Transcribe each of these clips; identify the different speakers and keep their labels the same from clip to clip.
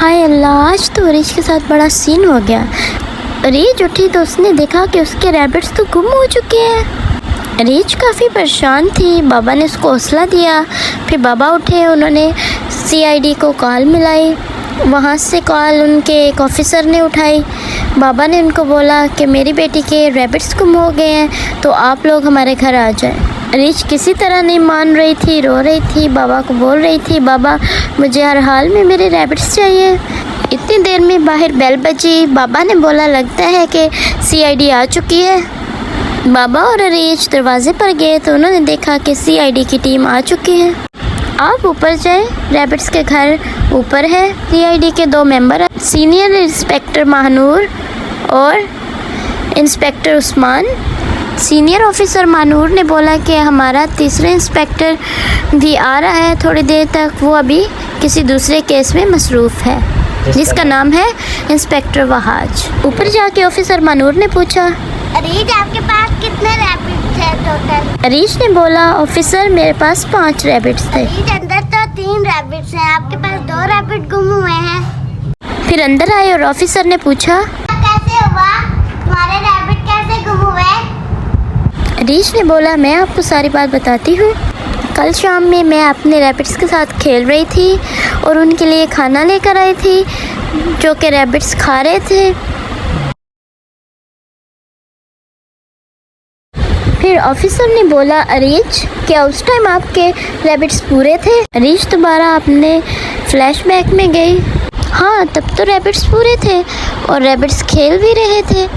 Speaker 1: हाय अल्लाह, आज तो रीच के साथ बड़ा सीन हो गया। रीच उठी तो उसने देखा कि उसके रैबिट्स तो गुम हो चुके हैं। रीच काफ़ी परेशान थी। बाबा ने उसको हौसला दिया। फिर बाबा उठे, उन्होंने सीआईडी को कॉल मिलाई। वहाँ से कॉल उनके एक ऑफिसर ने उठाई। बाबा ने उनको बोला कि मेरी बेटी के रैबिट्स गुम हो गए हैं, तो आप लोग हमारे घर आ जाएं। रीच किसी तरह नहीं मान रही थी, रो रही थी, बाबा को बोल रही थी, बाबा मुझे हर हाल में मेरे रैबिट्स चाहिए। इतनी देर में बाहर बेल बजी। बाबा ने बोला लगता है कि सीआईडी आ चुकी है। बाबा और रीच दरवाजे पर गए तो उन्होंने देखा कि सीआईडी की टीम आ चुकी है। आप ऊपर जाएं, रैबिट्स के घर ऊपर है। सीआईडी के 2 मेंबर, सीनियर इंस्पेक्टर महानूर और inspector Usman. Senior officer Mahnoor ने बोला कि हमारा तीसरा इंस्पेक्टर भी आ रहा है थोड़ी देर तक, वो अभी किसी दूसरे केस में मसरूफ़ है जिसका नाम है इंस्पेक्टर वहाज। ऊपर जाके ऑफिसर महानूर ने पूछा,
Speaker 2: रीच आपके पास कितने रैबिट्स हैं टोटल?
Speaker 1: रीच ने बोला, ऑफिसर मेरे पास 5 रैबिट्स थे।
Speaker 2: रीच अंदर तो 3 रैबिट्स हैं, आपके पास 2 रैबिट गुम हुए हैं।
Speaker 1: फिर अंदर आए और ऑफिसर ने पूछा,
Speaker 2: कैसे हुआ? तुम्हारे रैबिट कैसे गुम हुए?
Speaker 1: रीच ने बोला, मैं आपको सारी बात बताती हूँ। कल शाम में मैं अपने रैबिट्स के साथ खेल रही थी और उनके लिए खाना लेकर आई थी जो कि रैबिट्स खा रहे थे। फिर ऑफिसर ने बोला, रीच क्या उस टाइम आपके रैबिट्स पूरे थे? रीच दोबारा अपने फ्लैशबैक में गई। हाँ, तब तो रैबिट्स पूरे थे और रैबिट्स खेल भी रहे थे।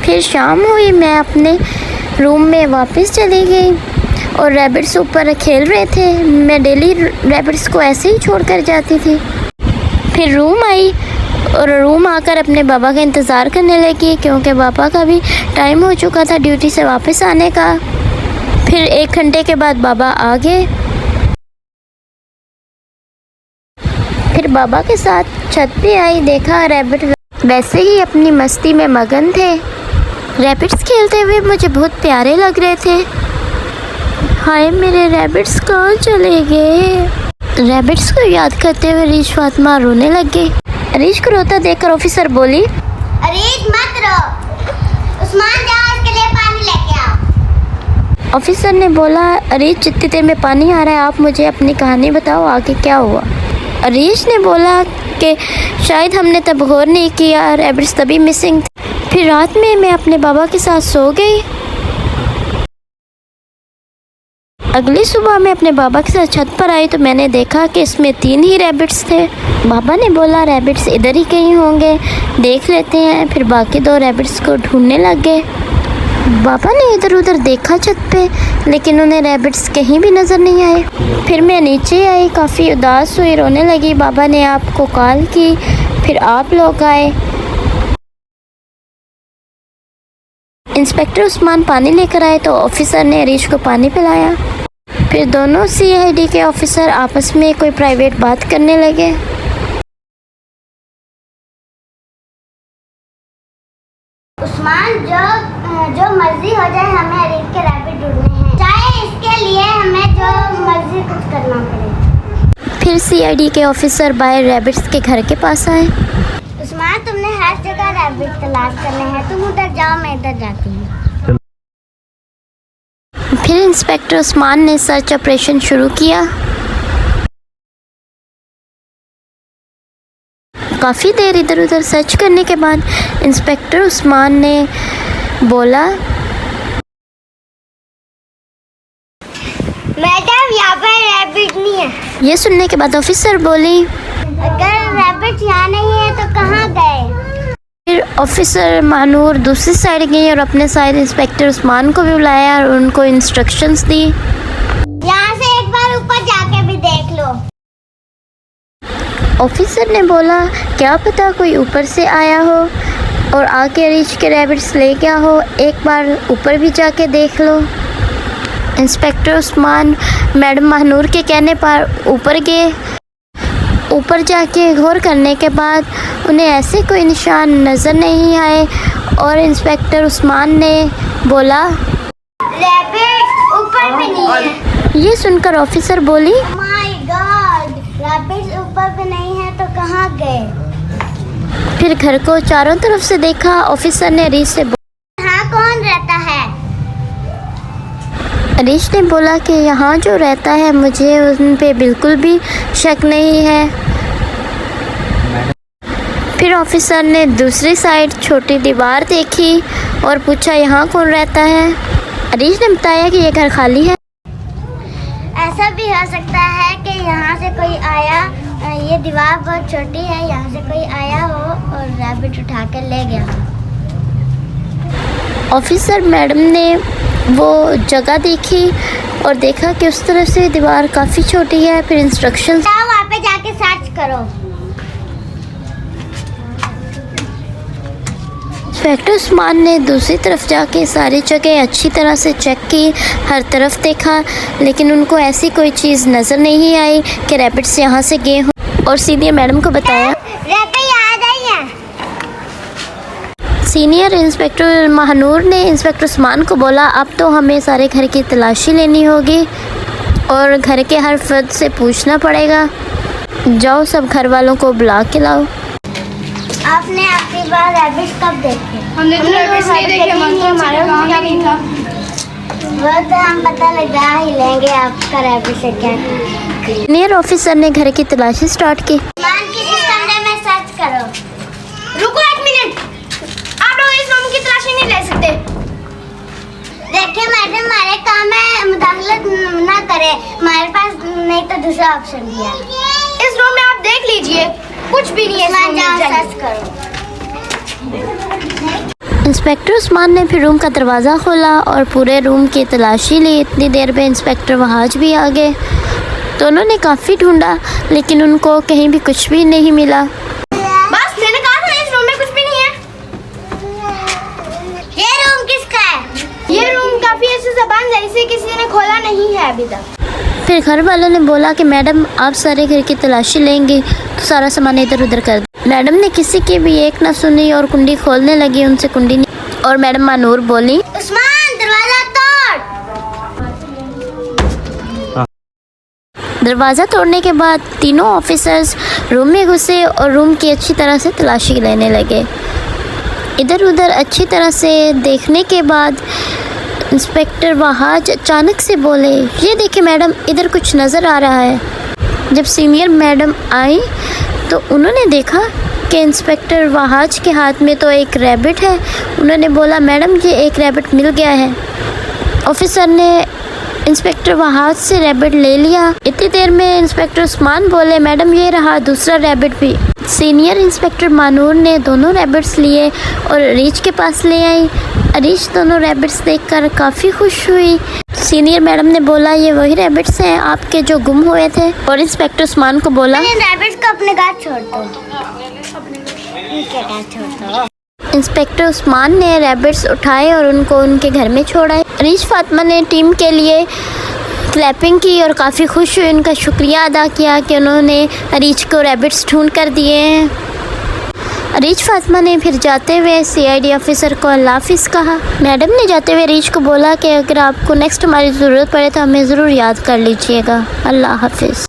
Speaker 1: फिर शाम हुई, मैं अपने रूम में वापस चली गई और रैबिट्स ऊपर खेल रहे थे। मैं डेली रैबिट्स को ऐसे ही छोड़ कर जाती थी। फिर रूम आई और रूम आकर अपने बाबा का इंतज़ार करने लगी क्योंकि पापा का भी टाइम हो चुका था ड्यूटी से वापस आने का। फिर 1 घंटे के बाद बाबा आ गए। फिर बाबा के साथ छत पे आई, देखा रैबिट वैसे ही अपनी मस्ती में मगन थे। रैबिट्स खेलते हुए मुझे बहुत प्यारे लग रहे थे। हाय, मेरे रैबिट्स कहाँ चले गए? रैबिट्स को याद करते हुए रीच फातिमा रोने लग गई। रीच को रोता देखकर ऑफिसर बोली,
Speaker 2: रीच मत रो, उस्मान जाओ इसके लिए पानी लेके आओ।
Speaker 1: ऑफिसर ने बोला, रीच जितनी देर में पानी आ रहा है आप मुझे अपनी कहानी बताओ, आगे क्या हुआ? रीच ने बोला कि शायद हमने तब गौर नहीं किया, रैबिट्स तभी मिसिंग थे। फिर रात में मैं अपने बाबा के साथ सो गई। अगली सुबह मैं अपने बाबा के साथ छत पर आई तो मैंने देखा कि इसमें 3 ही रैबिट्स थे। बाबा ने बोला, रैबिट्स इधर ही कहीं होंगे, देख लेते हैं। फिर बाकी 2 रैबिट्स को ढूंढने लग गए। बाबा ने इधर उधर देखा छत पे, लेकिन उन्हें रैबिट्स कहीं भी नज़र नहीं आए। फिर मैं नीचे आई, काफ़ी उदास हुई, रोने लगी। बाबा ने आपको कॉल की, फिर आप लोग आए। इंस्पेक्टर उस्मान पानी लेकर आए तो ऑफिसर ने रीच को पानी पिलाया। फिर दोनों सीआईडी के ऑफिसर आपस में कोई प्राइवेट बात करने लगे।
Speaker 2: उस्मान, जो मर्जी हो जाए, हमें रीच के रैबिट ढूंढने हैं, चाहे इसके लिए हमें जो मर्जी कुछ करना पड़े।
Speaker 1: फिर सीआईडी के ऑफिसर बाहर रैबिट्स के घर के पास आए।
Speaker 2: उस्मान, तुमने हर जगह रैबिट तलाश करने हैं, तुम उधर जाओ, मैं इधर जाती हूँ।
Speaker 1: फिर इंस्पेक्टर उस्मान ने सर्च ऑपरेशन शुरू किया। काफ़ी देर इधर उधर सर्च करने के बाद इंस्पेक्टर उस्मान ने बोला,
Speaker 2: मैडम यहाँ पर रैबिट नहीं है।
Speaker 1: ये सुनने के बाद ऑफिसर बोली,
Speaker 2: अगर रैबिट यहाँ नहीं है तो कहाँ गए?
Speaker 1: फिर ऑफिसर महानूर दूसरी साइड गई और अपने साइड इंस्पेक्टर उस्मान को भी बुलाया और उनको इंस्ट्रक्शंस दी।
Speaker 2: यहाँ से एक बार ऊपर जाके भी देख लो।
Speaker 1: ऑफिसर ने बोला, क्या पता कोई ऊपर से आया हो और आके रीच के रैबिट्स ले गया हो, एक बार ऊपर भी जाके देख लो। इंस्पेक्टर उस्मान मैडम महानूर के कहने पर ऊपर गए। ऊपर जाके गौर करने के बाद उन्हें ऐसे कोई निशान नज़र नहीं आए और इंस्पेक्टर उस्मान ने बोला,
Speaker 2: रैबिट ऊपर भी नहीं है।
Speaker 1: ये सुनकर ऑफिसर बोली,
Speaker 2: माय गॉड, रैबिट्स ऊपर भी नहीं है तो कहाँ भाग गए।
Speaker 1: फिर घर को चारों तरफ से देखा। ऑफिसर ने अरीश से
Speaker 2: यहाँ कौन रहता है?
Speaker 1: अरीश ने बोला कि यहाँ जो रहता है मुझे उन पे बिल्कुल भी शक नहीं है। फिर ऑफिसर ने दूसरी साइड छोटी दीवार देखी और पूछा यहाँ कौन रहता है। अरीश ने बताया कि ये घर खाली है।
Speaker 2: ऐसा भी हो सकता है कि यहाँ से कोई आया, ये दीवार बहुत छोटी है, यहाँ से कोई आया हो और रैबिट उठा कर ले गया हो।
Speaker 1: ऑफिसर मैडम ने वो जगह देखी और देखा कि उस तरफ से दीवार काफ़ी छोटी है। फिर इंस्ट्रक्शंस,
Speaker 2: जाओ वहाँ पे जाके सर्च करो।
Speaker 1: इंस्पेक्टर उस्मान ने दूसरी तरफ जाके सारी जगह अच्छी तरह से चेक की, हर तरफ देखा, लेकिन उनको ऐसी कोई चीज़ नज़र नहीं आई कि रैबिट्स यहाँ से गए हों। और सीनियर मैडम को बताया।
Speaker 2: रैबिट आ गई है।
Speaker 1: सीनियर इंस्पेक्टर महानूर ने इंस्पेक्टर उस्मान को बोला, अब तो हमें सारे घर की तलाशी लेनी होगी और घर के हर फर्द से पूछना पड़ेगा। जाओ सब घर वालों को बुला के लाओ।
Speaker 2: आपने आखिरी बार रैबिट कब देखे?
Speaker 3: हमने तो रैबिट्स नहीं देखे, हमारा कहाँ नहीं था।
Speaker 2: वो तो हम पता लगा ही लेंगे आपका रैबिट से क्या।
Speaker 1: सीनियर ऑफिसर ने घर की तलाशी स्टार्ट की।
Speaker 2: मान की इस कमरे में सर्च करो।
Speaker 3: रुको 1 मिनट, आप लोग इस रूम की तलाशी नहीं ले सकते।
Speaker 2: देखिए मैडम, हमारे काम में मुदाखलत ना करे, हमारे पास नहीं तो दूसरा ऑप्शन भी है।
Speaker 3: इस रूम में आप देख लीजिए, कुछ भी नहीं है इस रूम में,
Speaker 2: जाओ
Speaker 3: जाइए।
Speaker 2: सर्च करो।
Speaker 1: इंस्पेक्टर उस्मान ने फिर रूम का दरवाज़ा खोला और पूरे रूम की तलाशी ली। इतनी देर में इंस्पेक्टर वहाज भी आ गए। दोनों ने काफ़ी ढूंढा लेकिन उनको कहीं भी कुछ भी नहीं मिला।
Speaker 3: बस मैंने कहा था इस रूम में कुछ भी नहीं है।
Speaker 2: ये रूम किसका है?
Speaker 3: ये रूम काफी ऐसे ज़बान है, इसे किसी ने खोला नहीं है अभी तक।
Speaker 1: फिर घर वालों ने बोला कि मैडम आप सारे घर की तलाशी लेंगे तो सारा सामान इधर उधर कर दो। मैडम ने किसी की भी एक ना सुनी और कुंडी खोलने लगी। उनसे कुंडी नहीं, और मैडम मानूर बोली,
Speaker 2: उस्मान दरवाजा तोड़।
Speaker 1: दरवाज़ा तोड़ने के बाद तीनों ऑफिसर्स रूम में घुसे और रूम की अच्छी तरह से तलाशी लेने लगे। इधर उधर अच्छी तरह से देखने के बाद इंस्पेक्टर वहाज अचानक से बोले, ये देखिए मैडम, इधर कुछ नज़र आ रहा है। जब सीनियर मैडम आई तो उन्होंने देखा कि इंस्पेक्टर वहाज के हाथ में तो एक रैबिट है। उन्होंने बोला, मैडम ये एक रैबिट मिल गया है। ऑफिसर ने इंस्पेक्टर वहाज से रैबिट ले लिया। इतनी देर में इंस्पेक्टर उस्मान बोले, मैडम ये रहा दूसरा रैबिट भी। सीनियर इंस्पेक्टर मानूर ने दोनों रैबिट्स लिए और अरीश के पास ले आई। अरीश दोनों रैबिट्स देखकर काफ़ी खुश हुई। सीनियर मैडम ने बोला, ये वही रैबिट्स हैं आपके जो गुम हुए थे। और इंस्पेक्टर उस्मान को बोला,
Speaker 2: इन रैबिट्स को अपने घर छोड़ दो। इनके घर छोड़ दो।
Speaker 1: इंस्पेक्टर उस्मान ने रैबिट्स उठाए और उनको उनके घर में छोड़ा। अरीश फातिमा ने टीम के लिए क्लैपिंग की और काफ़ी खुश हुई, उनका शुक्रिया अदा किया कि उन्होंने अरीश को रैबिट्स ढूंढ कर दिए हैं। अरीश फातिमा ने फिर जाते हुए CID ऑफिसर को अल्लाह हाफिज़ कहा। मैडम ने जाते हुए अरीश को बोला कि अगर आपको नेक्स्ट हमारी ज़रूरत पड़े तो हमें ज़रूर याद कर लीजिएगा। अल्लाह हाफिज़।